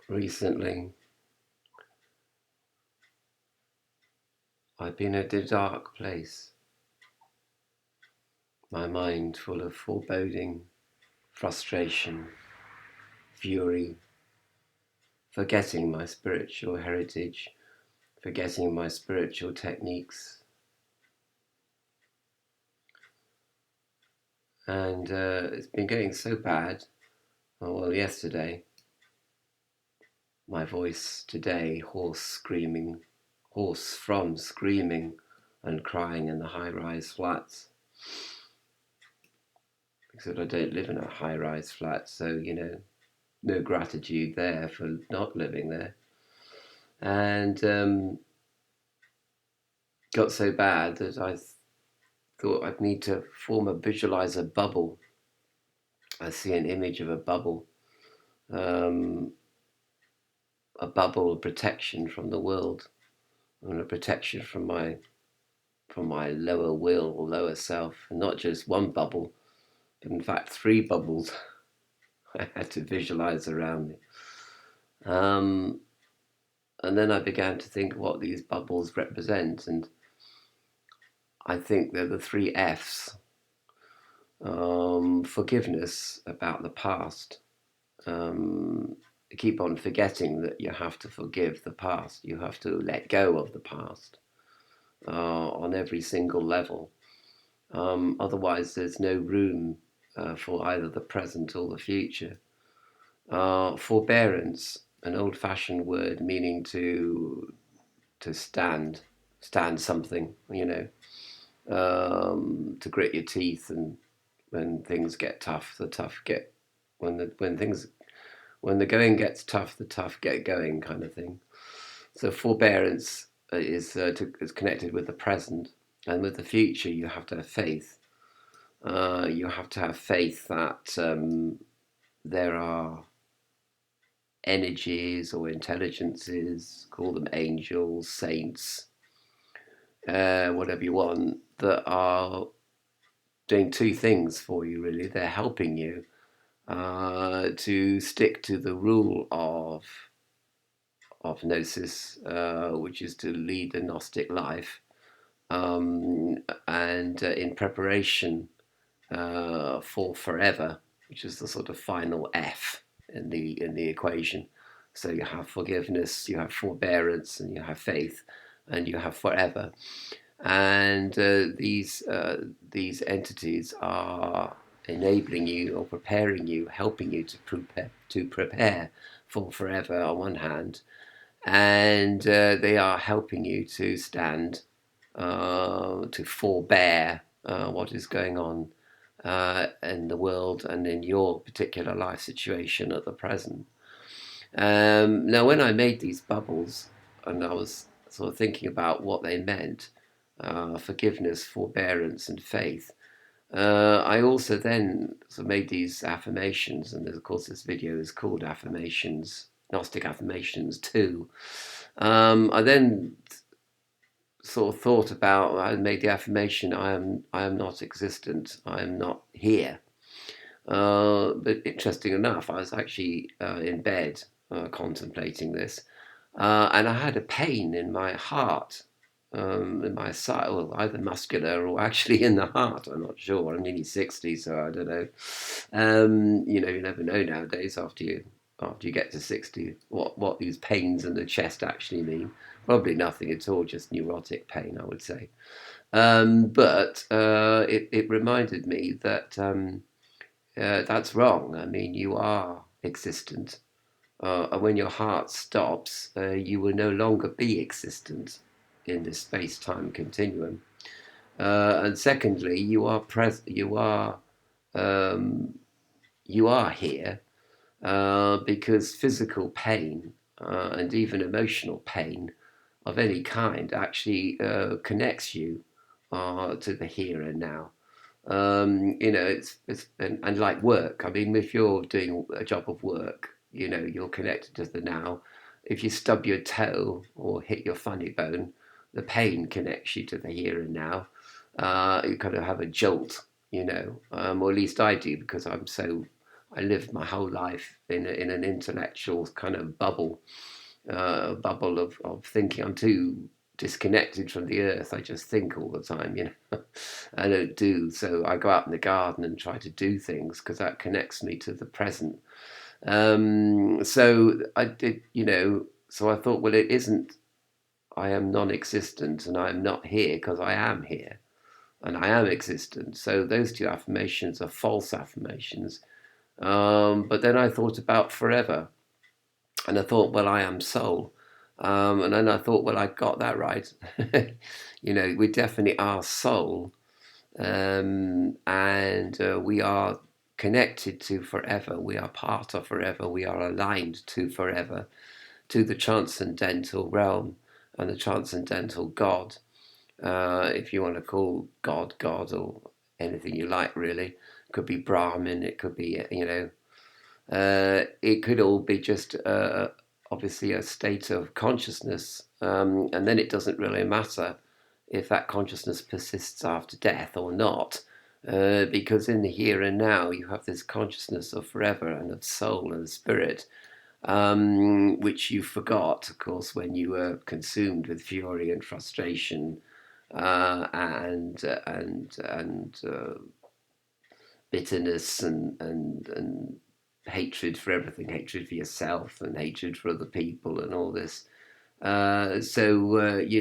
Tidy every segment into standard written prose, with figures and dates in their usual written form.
Recently, I've been at a dark place, my mind full of foreboding, frustration, fury, forgetting my spiritual heritage, forgetting my spiritual techniques. And it's been getting so bad. Well, yesterday, my voice today, hoarse from screaming and crying in the high-rise flats. Because I don't live in a high-rise flat, so, no gratitude there for not living there. And got so bad that I thought I'd need to visualize a bubble. I see an image of um, a bubble of protection from the world, and a protection from my lower will or lower self, and not just one bubble, but in fact 3 bubbles I had to visualize around me. And then I began to think what these bubbles represent, and I think they're the 3 F's. Forgiveness about the past. Keep on forgetting that you have to forgive the past. You have to let go of the past on every single level. Otherwise, there's no room for either the present or the future. Forbearance, an old-fashioned word meaning to stand something, to grit your teeth, and when things get tough, the tough get when the going gets tough, the tough get going, kind of thing. So forbearance is connected with the present, and with the future, you have to have faith. You have to have faith that there are energies or intelligences, call them angels, saints, whatever you want, that are doing 2 things for you, really. They're helping you to stick to the rule of Gnosis, which is to lead the Gnostic life, and in preparation for forever, which is the sort of final F in the equation. So you have forgiveness, you have forbearance, and you have faith, and you have forever. And these entities are enabling you or preparing you, helping you to prepare for forever on one hand, and they are helping you to stand, to forbear what is going on in the world and in your particular life situation at the present. Now, when I made these bubbles, and I was sort of thinking about what they meant, forgiveness, forbearance, and faith, I also then sort of made these affirmations, and of course this video is called Affirmations, Gnostic Affirmations 2. I then sort of thought about, I made the affirmation, I am not existent, I am not here. But interesting enough, I was actually in bed contemplating this, and I had a pain in my heart, in my side, well, either muscular or actually in the heart. I'm not sure. I'm nearly 60, so I don't know. You never know nowadays after you get to 60 what these pains in the chest actually mean. Probably nothing at all, just neurotic pain, I would say. But it reminded me that that's wrong. I mean, you are existent. And when your heart stops, you will no longer be existent in this space-time continuum. And secondly, you are present. You are here because physical pain and even emotional pain of any kind actually connects you to the here and now. It's and like work. I mean, if you're doing a job of work, you're connected to the now. If you stub your toe or hit your funny bone, the pain connects you to the here and now. You kind of have a jolt, or at least I do, because I'm so I lived my whole life in an intellectual kind of bubble, bubble of thinking. I'm too disconnected from the earth. I just think all the time, you know. I don't do. So I go out in the garden and try to do things because that connects me to the present. So I did, you know, so I thought, well, it isn't, I am non-existent and I am not here because I am here and I am existent. So those two affirmations are false affirmations. But then I thought about forever, and I thought, well, I am soul. And then I thought, well, I got that right. You know, we definitely are soul, and we are connected to forever. We are part of forever. We are aligned to forever, to the transcendental realm and the transcendental God. If you want to call God God or anything you like, really. It could be Brahmin, it could be, you know, it could all be just obviously a state of consciousness, and then it doesn't really matter if that consciousness persists after death or not, because in the here and now you have this consciousness of forever and of soul and spirit, which you forgot, of course, when you were consumed with fury and frustration, and bitterness and hatred for everything, hatred for yourself and hatred for other people and all this. You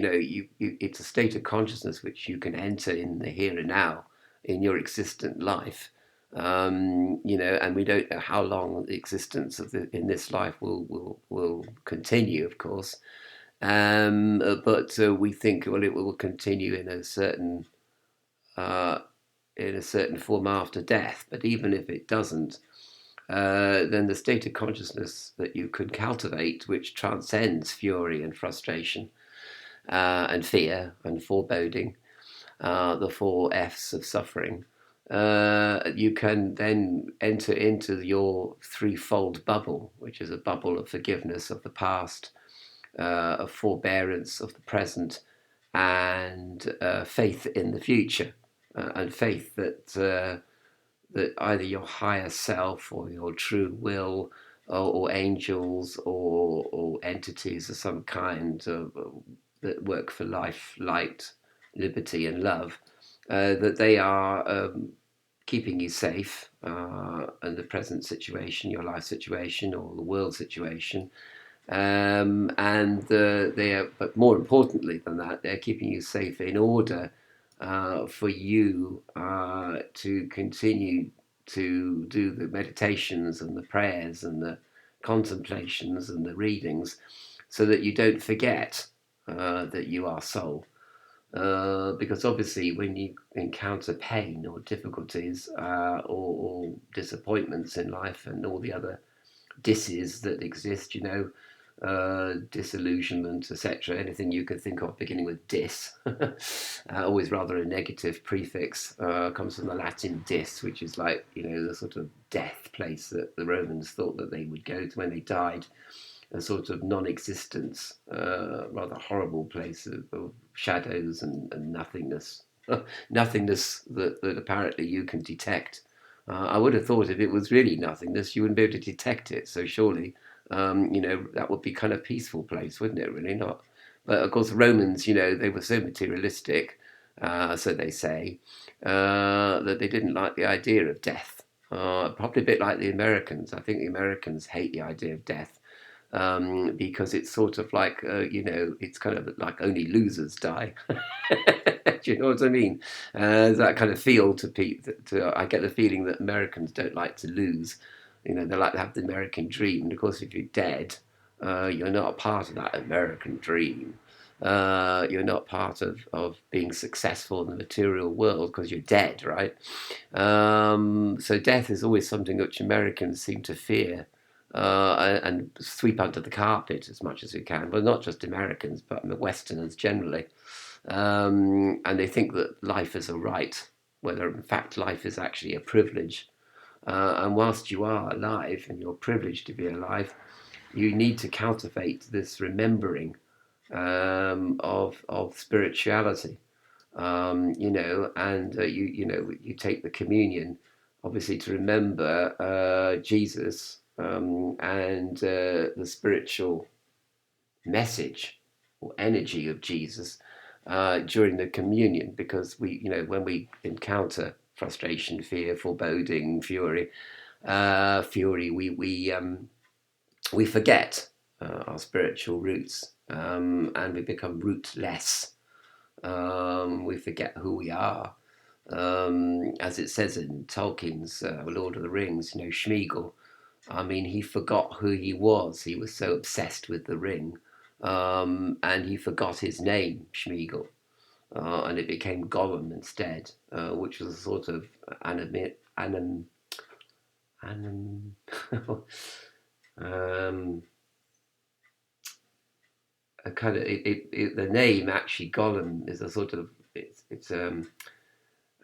know, it's a state of consciousness which you can enter in the here and now in your existent life. You know, and we don't know how long the existence of in this life will continue, of course. But we think, well, it will continue uh, in a certain form after death. But even if it doesn't, then the state of consciousness that you can cultivate, which transcends fury and frustration, and fear and foreboding, the four F's of suffering, you can then enter into your threefold bubble, which is a bubble of forgiveness of the past, of forbearance of the present, and faith in the future, and faith that either your higher self or your true will, or angels, or entities of some kind that work for life, light, liberty, and love, that they are keeping you safe, in the present situation, your life situation, or the world situation. And they are, but more importantly than that, they're keeping you safe in order for you to continue to do the meditations and the prayers and the contemplations and the readings, so that you don't forget that you are soul. Because obviously, when you encounter pain or difficulties, or disappointments in life and all the other disses that exist, you know, disillusionment, etc. Anything you can think of beginning with dis, always rather a negative prefix, comes from the Latin dis, which is like, you know, the sort of death place that the Romans thought that they would go to when they died, a sort of non-existence, rather horrible place of shadows and nothingness, nothingness that apparently you can detect. I would have thought if it was really nothingness, you wouldn't be able to detect it. So surely, you know, that would be kind of peaceful place, wouldn't it? Really not. But of course, the Romans, you know, they were so materialistic, so they say, that they didn't like the idea of death. Probably a bit like the Americans. I think the Americans hate the idea of death, because it's sort of like, you know, it's kind of like only losers die. Do you know what I mean? That kind of feel to people. I get the feeling that Americans don't like to lose. You know, they like to have the American dream. And of course, if you're dead, you're not a part of that American dream. You're not part of being successful in the material world because you're dead, right? So death is always something which Americans seem to fear, and sweep under the carpet as much as we can. But not just Americans, but Westerners generally. And they think that life is a right, whether in fact life is actually a privilege. And whilst you are alive and you're privileged to be alive, you need to cultivate this remembering, of spirituality. You know, and you know, you take the communion, obviously to remember Jesus and the spiritual message or energy of Jesus during the communion, because we, when we encounter frustration, fear, foreboding, fury, we forget our spiritual roots, and we become rootless. We forget who we are. As it says in Tolkien's Lord of the Rings, Sméagol, I mean, he forgot who he was. He was so obsessed with the ring, and he forgot his name, Sméagol, and it became Gollum instead, which was a sort of anim, a kind of the name actually Gollum is a sort of it's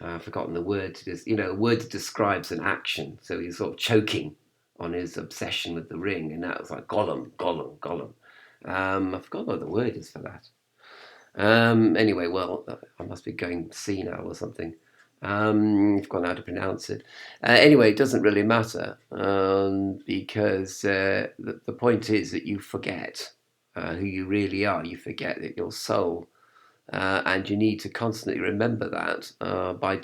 I've forgotten the word. Just, a word that describes an action. So he's sort of choking on his obsession with the ring, and that was like Gollum, Gollum, Gollum. I forgot what the word is for that. Anyway, well, I must be going senile or something. I've forgotten how to pronounce it. Anyway, it doesn't really matter because the point is that you forget who you really are. You forget that your soul, and you need to constantly remember that by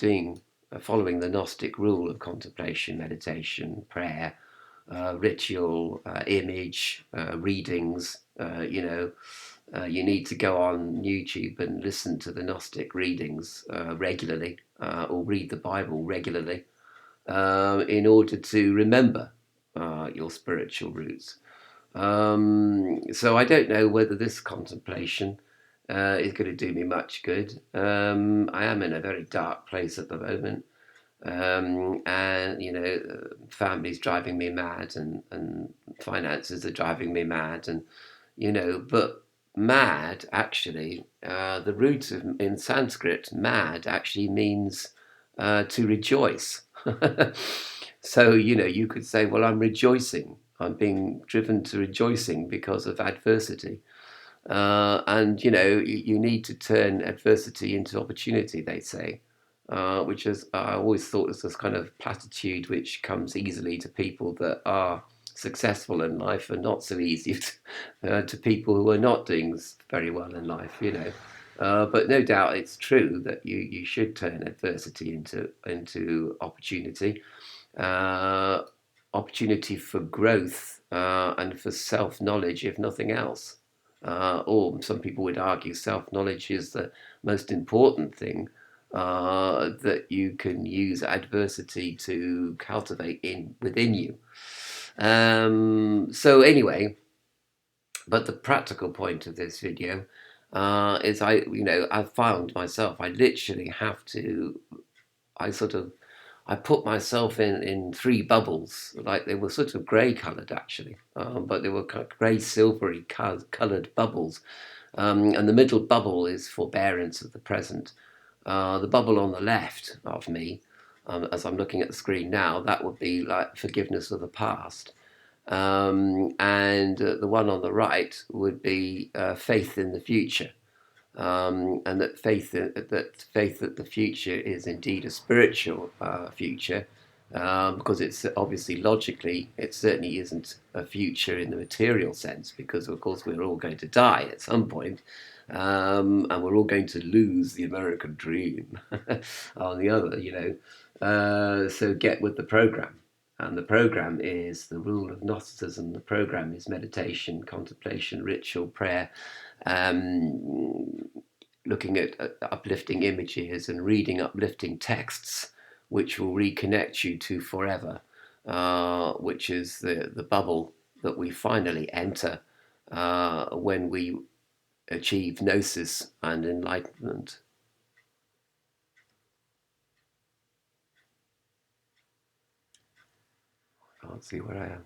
following the Gnostic rule of contemplation, meditation, prayer, ritual, image, readings. You need to go on YouTube and listen to the Gnostic readings regularly, or read the Bible regularly, in order to remember your spiritual roots. So I don't know whether this contemplation is going to do me much good. I am in a very dark place at the moment. And family's driving me mad, and finances are driving me mad, and but mad actually, the root in Sanskrit, mad actually means to rejoice. So you could say, well, I'm rejoicing, I'm being driven to rejoicing because of adversity. And you need to turn adversity into opportunity, they say, which is, I always thought, was this kind of platitude which comes easily to people that are successful in life, and not so easy to people who are not doing very well in life. But no doubt it's true that you should turn adversity into opportunity, uh, opportunity for growth, and for self-knowledge, if nothing else. Or some people would argue self-knowledge is the most important thing that you can use adversity to cultivate within you. So anyway, but the practical point of this video is I found myself, I literally have to, I put myself in three bubbles, like they were sort of grey coloured actually, but they were grey silvery coloured bubbles. And the middle bubble is forbearance of the present. The bubble on the left of me, as I'm looking at the screen now, that would be like forgiveness of the past. And the one on the right would be faith in the future. And that faith that the future is indeed a spiritual future, because it's obviously logically it certainly isn't a future in the material sense, because of course we're all going to die at some point, and we're all going to lose the American dream on the other, so get with the program. And the program is the rule of Gnosticism. The program is meditation, contemplation, ritual, prayer, looking at uplifting images and reading uplifting texts, which will reconnect you to forever, which is the bubble that we finally enter when we achieve gnosis and enlightenment. I can't see where I am.